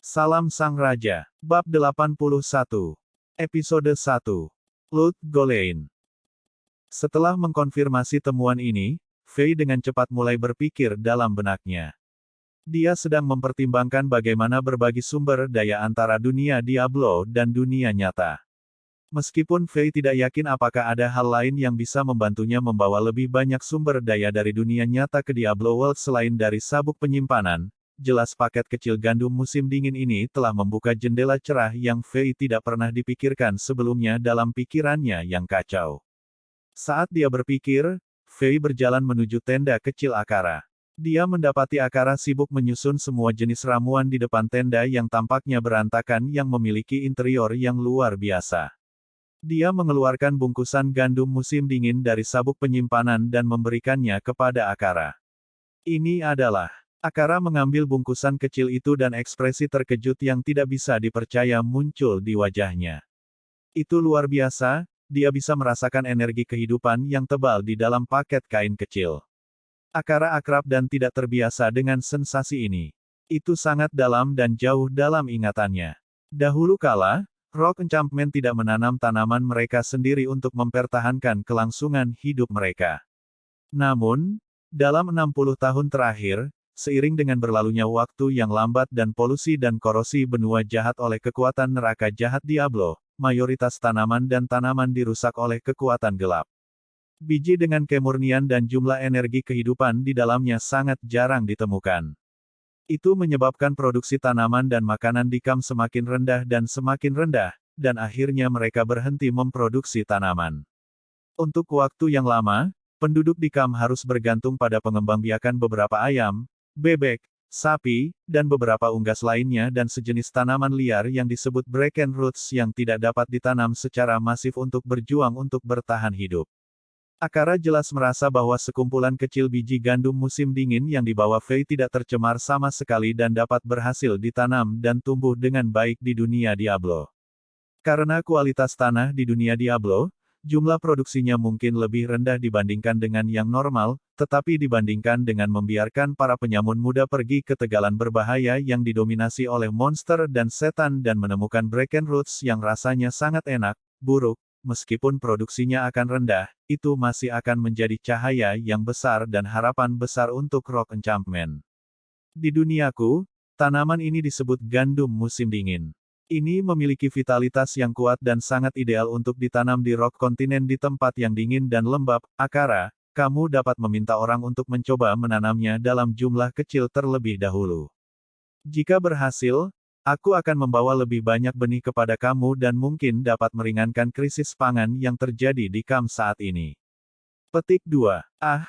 Salam Sang Raja. Bab 81. Episode 1. Lord Golein. Setelah mengkonfirmasi temuan ini, Fei dengan cepat mulai berpikir dalam benaknya. Dia sedang mempertimbangkan bagaimana berbagi sumber daya antara dunia Diablo dan dunia nyata. Meskipun Fei tidak yakin apakah ada hal lain yang bisa membantunya membawa lebih banyak sumber daya dari dunia nyata ke Diablo World selain dari sabuk penyimpanan, jelas paket kecil gandum musim dingin ini telah membuka jendela cerah yang Fei tidak pernah dipikirkan sebelumnya dalam pikirannya yang kacau. Saat dia berpikir, Fei berjalan menuju tenda kecil Akara. Dia mendapati Akara sibuk menyusun semua jenis ramuan di depan tenda yang tampaknya berantakan yang memiliki interior yang luar biasa. Dia mengeluarkan bungkusan gandum musim dingin dari sabuk penyimpanan dan memberikannya kepada Akara. Ini adalah... Akara mengambil bungkusan kecil itu dan ekspresi terkejut yang tidak bisa dipercaya muncul di wajahnya. Itu luar biasa, dia bisa merasakan energi kehidupan yang tebal di dalam paket kain kecil. Akara akrab dan tidak terbiasa dengan sensasi ini. Itu sangat dalam dan jauh dalam ingatannya. Dahulu kala, Rock Enchantment tidak menanam tanaman mereka sendiri untuk mempertahankan kelangsungan hidup mereka. Namun, dalam 60 tahun terakhir, seiring dengan berlalunya waktu yang lambat dan polusi dan korosi benua jahat oleh kekuatan neraka jahat Diablo, mayoritas tanaman dan tanaman dirusak oleh kekuatan gelap. Biji dengan kemurnian dan jumlah energi kehidupan di dalamnya sangat jarang ditemukan. Itu menyebabkan produksi tanaman dan makanan di Kam semakin rendah, dan akhirnya mereka berhenti memproduksi tanaman. Untuk waktu yang lama, penduduk di Kam harus bergantung pada pengembangbiakan beberapa ayam, bebek, sapi, dan beberapa unggas lainnya dan sejenis tanaman liar yang disebut bracken roots yang tidak dapat ditanam secara masif untuk berjuang untuk bertahan hidup. Akara jelas merasa bahwa sekumpulan kecil biji gandum musim dingin yang dibawa Fei tidak tercemar sama sekali dan dapat berhasil ditanam dan tumbuh dengan baik di dunia Diablo. Karena kualitas tanah di dunia Diablo, jumlah produksinya mungkin lebih rendah dibandingkan dengan yang normal, tetapi dibandingkan dengan membiarkan para penyamun muda pergi ke tegalan berbahaya yang didominasi oleh monster dan setan dan menemukan bracken roots yang rasanya sangat enak, buruk, meskipun produksinya akan rendah, itu masih akan menjadi cahaya yang besar dan harapan besar untuk Rock Enchantment. Di duniaku, tanaman ini disebut gandum musim dingin. Ini memiliki vitalitas yang kuat dan sangat ideal untuk ditanam di Rock Kontinen di tempat yang dingin dan lembab. Akara, kamu dapat meminta orang untuk mencoba menanamnya dalam jumlah kecil terlebih dahulu. Jika berhasil, aku akan membawa lebih banyak benih kepada kamu dan mungkin dapat meringankan krisis pangan yang terjadi di Kam saat ini. Petik 2. Ah,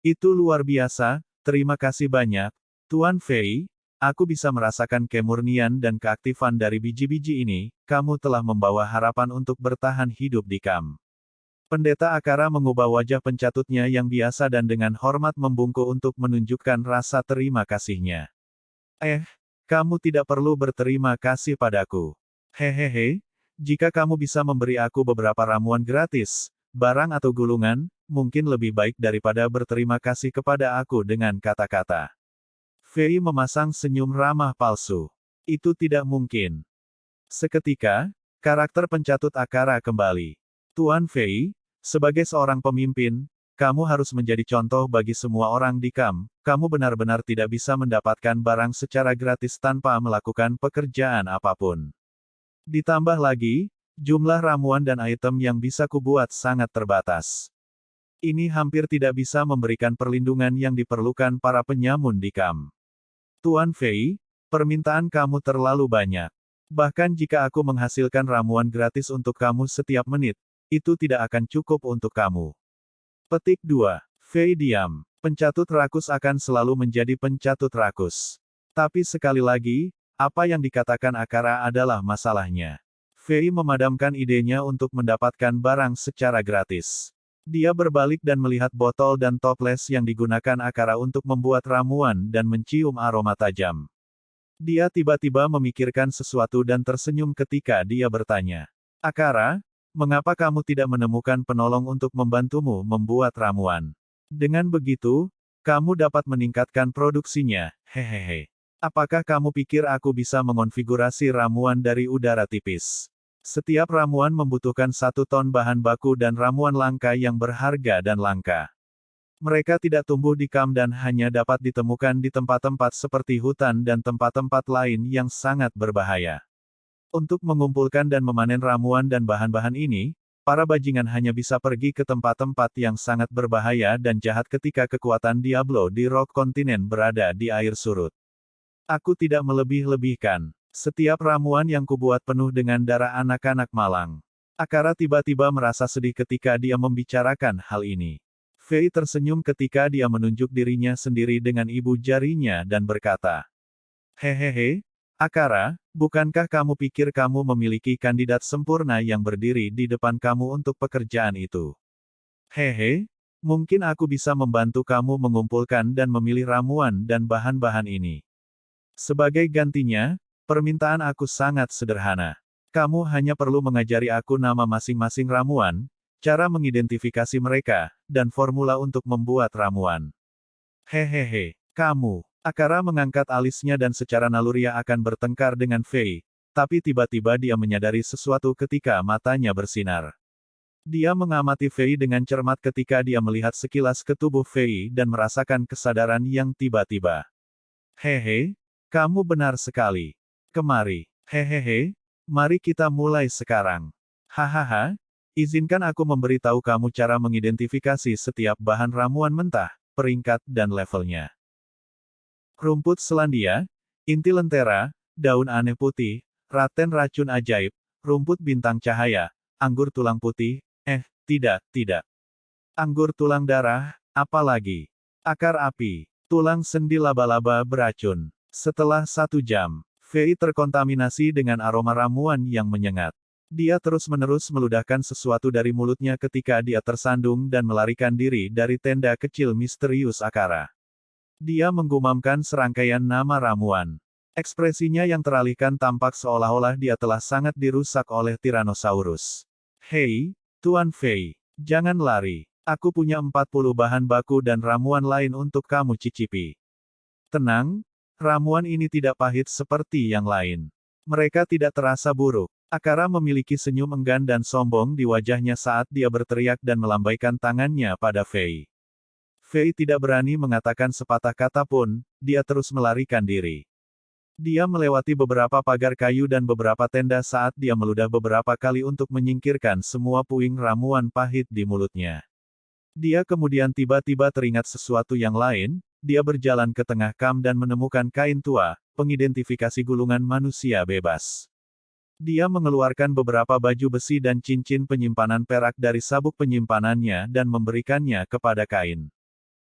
itu luar biasa, terima kasih banyak, Tuan Fei. Aku bisa merasakan kemurnian dan keaktifan dari biji-biji ini, kamu telah membawa harapan untuk bertahan hidup di Kam. Pendeta Akara mengubah wajah pencatutnya yang biasa dan dengan hormat membungkuk untuk menunjukkan rasa terima kasihnya. Kamu tidak perlu berterima kasih padaku. Hehehe, jika kamu bisa memberi aku beberapa ramuan gratis, barang atau gulungan, mungkin lebih baik daripada berterima kasih kepada aku dengan kata-kata. Fei memasang senyum ramah palsu. Itu tidak mungkin. Seketika, karakter pencatut Akara kembali. Tuan Fei, sebagai seorang pemimpin, kamu harus menjadi contoh bagi semua orang di Kam. Kamu benar-benar tidak bisa mendapatkan barang secara gratis tanpa melakukan pekerjaan apapun. Ditambah lagi, jumlah ramuan dan item yang bisa kubuat sangat terbatas. Ini hampir tidak bisa memberikan perlindungan yang diperlukan para penyamun di Kam. Tuan Fei, permintaan kamu terlalu banyak. Bahkan jika aku menghasilkan ramuan gratis untuk kamu setiap menit, itu tidak akan cukup untuk kamu. Petik 2. Fei diam. Pencatut rakus akan selalu menjadi pencatut rakus. Tapi sekali lagi, apa yang dikatakan Akara adalah masalahnya. Fei memadamkan idenya untuk mendapatkan barang secara gratis. Dia berbalik dan melihat botol dan toples yang digunakan Akara untuk membuat ramuan dan mencium aroma tajam. Dia tiba-tiba memikirkan sesuatu dan tersenyum ketika dia bertanya. Akara, mengapa kamu tidak menemukan penolong untuk membantumu membuat ramuan? Dengan begitu, kamu dapat meningkatkan produksinya, hehehe. Apakah kamu pikir aku bisa mengonfigurasi ramuan dari udara tipis? Setiap ramuan membutuhkan 1 ton bahan baku dan ramuan langka yang berharga dan langka. Mereka tidak tumbuh di kam dan hanya dapat ditemukan di tempat-tempat seperti hutan dan tempat-tempat lain yang sangat berbahaya. Untuk mengumpulkan dan memanen ramuan dan bahan-bahan ini, para bajingan hanya bisa pergi ke tempat-tempat yang sangat berbahaya dan jahat ketika kekuatan Diablo di Rock Continent berada di air surut. Aku tidak melebih-lebihkan. Setiap ramuan yang kubuat penuh dengan darah anak-anak malang. Akara tiba-tiba merasa sedih ketika dia membicarakan hal ini. Fei tersenyum ketika dia menunjuk dirinya sendiri dengan ibu jarinya dan berkata, "Hehehe, Akara, bukankah kamu pikir kamu memiliki kandidat sempurna yang berdiri di depan kamu untuk pekerjaan itu? Hehe, mungkin aku bisa membantu kamu mengumpulkan dan memilih ramuan dan bahan-bahan ini. Sebagai gantinya, permintaan aku sangat sederhana. Kamu hanya perlu mengajari aku nama masing-masing ramuan, cara mengidentifikasi mereka, dan formula untuk membuat ramuan." Hehehe, kamu. Akara mengangkat alisnya dan secara naluriah akan bertengkar dengan Fei, tapi tiba-tiba dia menyadari sesuatu ketika matanya bersinar. Dia mengamati Fei dengan cermat ketika dia melihat sekilas ke tubuh Fei dan merasakan kesadaran yang tiba-tiba. Hehe, kamu benar sekali. Kemari. Hehehe, mari kita mulai sekarang. Hahaha, izinkan aku memberitahu kamu cara mengidentifikasi setiap bahan ramuan mentah, peringkat dan levelnya. Rumput Selandia, inti lentera, daun aneh putih, raten racun ajaib, rumput bintang cahaya, anggur tulang putih, tidak. Anggur tulang darah, apalagi. Akar api, tulang sendi laba-laba beracun. Setelah 1 jam, Fei terkontaminasi dengan aroma ramuan yang menyengat. Dia terus-menerus meludahkan sesuatu dari mulutnya ketika dia tersandung dan melarikan diri dari tenda kecil misterius Akara. Dia menggumamkan serangkaian nama ramuan. Ekspresinya yang teralihkan tampak seolah-olah dia telah sangat dirusak oleh Tyrannosaurus. Hei, Tuan Fei, jangan lari. Aku punya 40 bahan baku dan ramuan lain untuk kamu cicipi. Tenang, ramuan ini tidak pahit seperti yang lain. Mereka tidak terasa buruk. Akara memiliki senyum enggan dan sombong di wajahnya saat dia berteriak dan melambaikan tangannya pada Fei. Fei tidak berani mengatakan sepatah kata pun, dia terus melarikan diri. Dia melewati beberapa pagar kayu dan beberapa tenda saat dia meludah beberapa kali untuk menyingkirkan semua puing ramuan pahit di mulutnya. Dia kemudian tiba-tiba teringat sesuatu yang lain, dia berjalan ke tengah kam dan menemukan kain tua, pengidentifikasi gulungan manusia bebas. Dia mengeluarkan beberapa baju besi dan cincin penyimpanan perak dari sabuk penyimpanannya dan memberikannya kepada kain.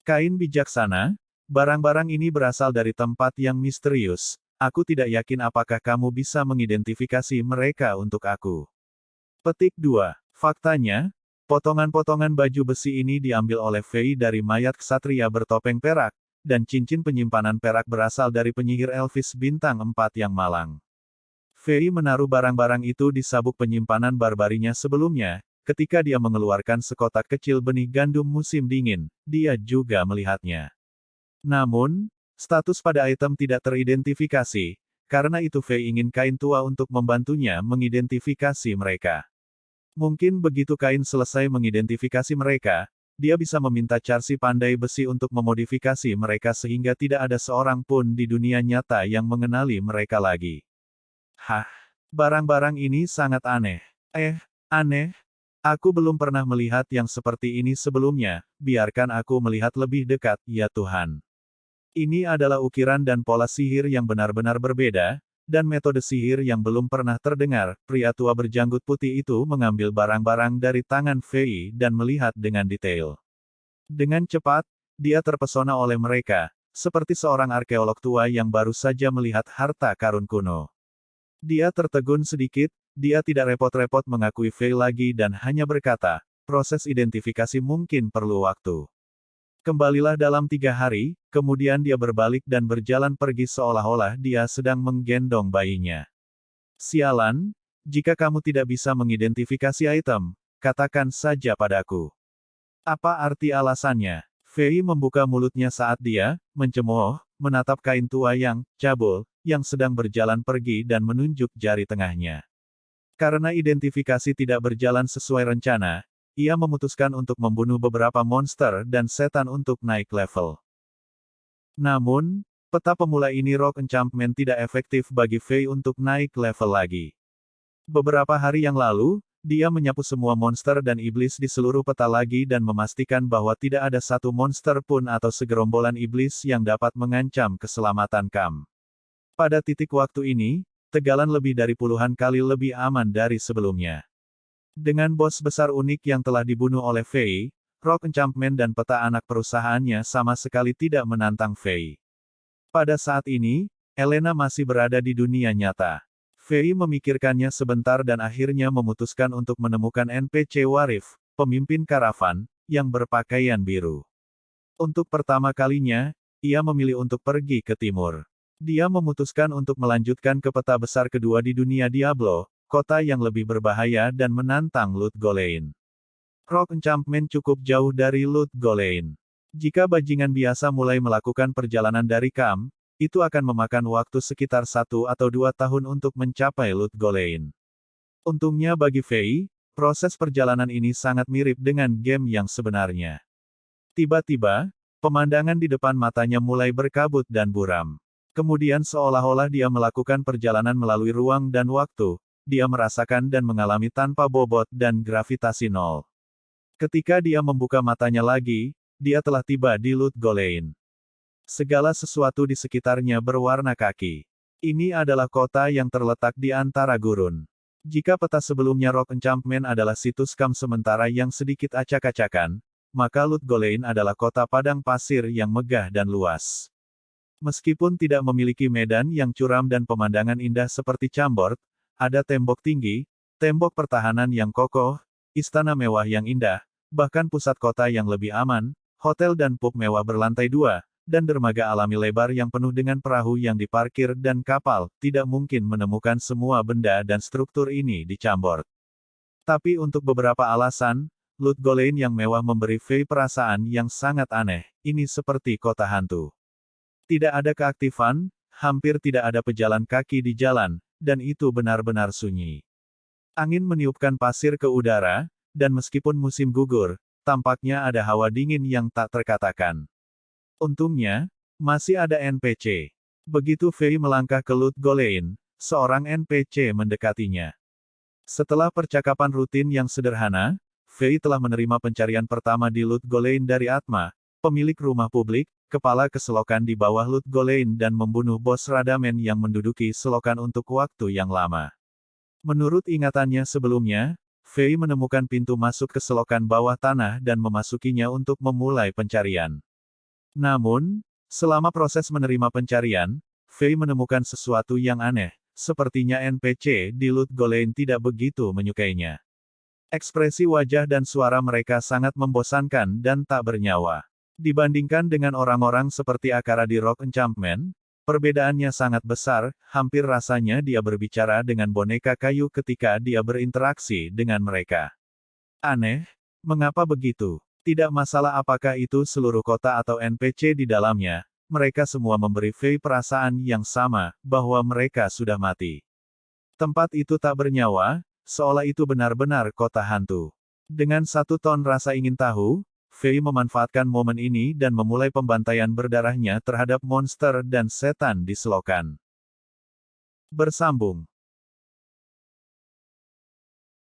Kain bijaksana, barang-barang ini berasal dari tempat yang misterius. Aku tidak yakin apakah kamu bisa mengidentifikasi mereka untuk aku. Petik 2. Faktanya, potongan-potongan baju besi ini diambil oleh Fei dari mayat ksatria bertopeng perak, dan cincin penyimpanan perak berasal dari penyihir Elvis bintang 4 yang malang. Fei menaruh barang-barang itu di sabuk penyimpanan barbarinya sebelumnya. Ketika dia mengeluarkan sekotak kecil benih gandum musim dingin, dia juga melihatnya. Namun, status pada item tidak teridentifikasi, karena itu Fei ingin kain tua untuk membantunya mengidentifikasi mereka. Mungkin begitu kain selesai mengidentifikasi mereka, dia bisa meminta Charsi pandai besi untuk memodifikasi mereka sehingga tidak ada seorang pun di dunia nyata yang mengenali mereka lagi. Hah, barang-barang ini sangat aneh. Aneh? Aku belum pernah melihat yang seperti ini sebelumnya, biarkan aku melihat lebih dekat, ya Tuhan. Ini adalah ukiran dan pola sihir yang benar-benar berbeda, dan metode sihir yang belum pernah terdengar. Pria tua berjanggut putih itu mengambil barang-barang dari tangan Fei dan melihat dengan detail. Dengan cepat, dia terpesona oleh mereka, seperti seorang arkeolog tua yang baru saja melihat harta karun kuno. Dia tertegun sedikit. Dia tidak repot-repot mengakui Fei lagi dan hanya berkata, proses identifikasi mungkin perlu waktu. Kembalilah dalam 3 hari, kemudian dia berbalik dan berjalan pergi seolah-olah dia sedang menggendong bayinya. Sialan, jika kamu tidak bisa mengidentifikasi item, katakan saja padaku. Apa arti alasannya? Fei membuka mulutnya saat dia mencemooh, menatap kain tua yang cabul, yang sedang berjalan pergi dan menunjuk jari tengahnya. Karena identifikasi tidak berjalan sesuai rencana, ia memutuskan untuk membunuh beberapa monster dan setan untuk naik level. Namun, peta pemula ini Rock Enchantment tidak efektif bagi Fei untuk naik level lagi. Beberapa hari yang lalu, dia menyapu semua monster dan iblis di seluruh peta lagi dan memastikan bahwa tidak ada satu monster pun atau segerombolan iblis yang dapat mengancam keselamatan Kam. Pada titik waktu ini, Tegalan lebih dari puluhan kali lebih aman dari sebelumnya. Dengan bos besar unik yang telah dibunuh oleh Fei, Rock Enchantment dan peta anak perusahaannya sama sekali tidak menantang Fei. Pada saat ini, Elena masih berada di dunia nyata. Fei memikirkannya sebentar dan akhirnya memutuskan untuk menemukan NPC Warif, pemimpin karavan, yang berpakaian biru. Untuk pertama kalinya, ia memilih untuk pergi ke timur. Dia memutuskan untuk melanjutkan ke peta besar kedua di dunia Diablo, kota yang lebih berbahaya dan menantang Lut Gholein. Rock Enchantment cukup jauh dari Lut Gholein. Jika bajingan biasa mulai melakukan perjalanan dari Kam, itu akan memakan waktu sekitar 1 atau 2 tahun untuk mencapai Lut Gholein. Untungnya bagi Fei, proses perjalanan ini sangat mirip dengan game yang sebenarnya. Tiba-tiba, pemandangan di depan matanya mulai berkabut dan buram. Kemudian seolah-olah dia melakukan perjalanan melalui ruang dan waktu, dia merasakan dan mengalami tanpa bobot dan gravitasi nol. Ketika dia membuka matanya lagi, dia telah tiba di Lut Gholein. Segala sesuatu di sekitarnya berwarna kaki. Ini adalah kota yang terletak di antara gurun. Jika peta sebelumnya Rock Enchantment adalah situs Kam sementara yang sedikit acak-acakan, maka Lut Gholein adalah kota padang pasir yang megah dan luas. Meskipun tidak memiliki medan yang curam dan pemandangan indah seperti Chambord, ada tembok tinggi, tembok pertahanan yang kokoh, istana mewah yang indah, bahkan pusat kota yang lebih aman, hotel dan pub mewah berlantai 2, dan dermaga alami lebar yang penuh dengan perahu yang diparkir dan kapal, tidak mungkin menemukan semua benda dan struktur ini di Chambord. Tapi untuk beberapa alasan, Lut Gholein yang mewah memberi Fei perasaan yang sangat aneh, ini seperti kota hantu. Tidak ada keaktifan, hampir tidak ada pejalan kaki di jalan, dan itu benar-benar sunyi. Angin meniupkan pasir ke udara, dan meskipun musim gugur, tampaknya ada hawa dingin yang tak terkatakan. Untungnya, masih ada NPC. Begitu Fei melangkah ke Lut Gholein, seorang NPC mendekatinya. Setelah percakapan rutin yang sederhana, Fei telah menerima pencarian pertama di Lut Gholein dari Atma, pemilik rumah publik, kepala keselokan di bawah Lut Gholein dan membunuh bos Radamen yang menduduki selokan untuk waktu yang lama. Menurut ingatannya sebelumnya, Fei menemukan pintu masuk ke selokan bawah tanah dan memasukinya untuk memulai pencarian. Namun, selama proses menerima pencarian, Fei menemukan sesuatu yang aneh, sepertinya NPC di Lut Gholein tidak begitu menyukainya. Ekspresi wajah dan suara mereka sangat membosankan dan tak bernyawa. Dibandingkan dengan orang-orang seperti Akara di Rock Enchantment, perbedaannya sangat besar, hampir rasanya dia berbicara dengan boneka kayu ketika dia berinteraksi dengan mereka. Aneh, mengapa begitu? Tidak masalah apakah itu seluruh kota atau NPC di dalamnya, mereka semua memberi Fei perasaan yang sama, bahwa mereka sudah mati. Tempat itu tak bernyawa, seolah itu benar-benar kota hantu. Dengan 1 ton rasa ingin tahu, Fei memanfaatkan momen ini dan memulai pembantaian berdarahnya terhadap monster dan setan di selokan. Bersambung.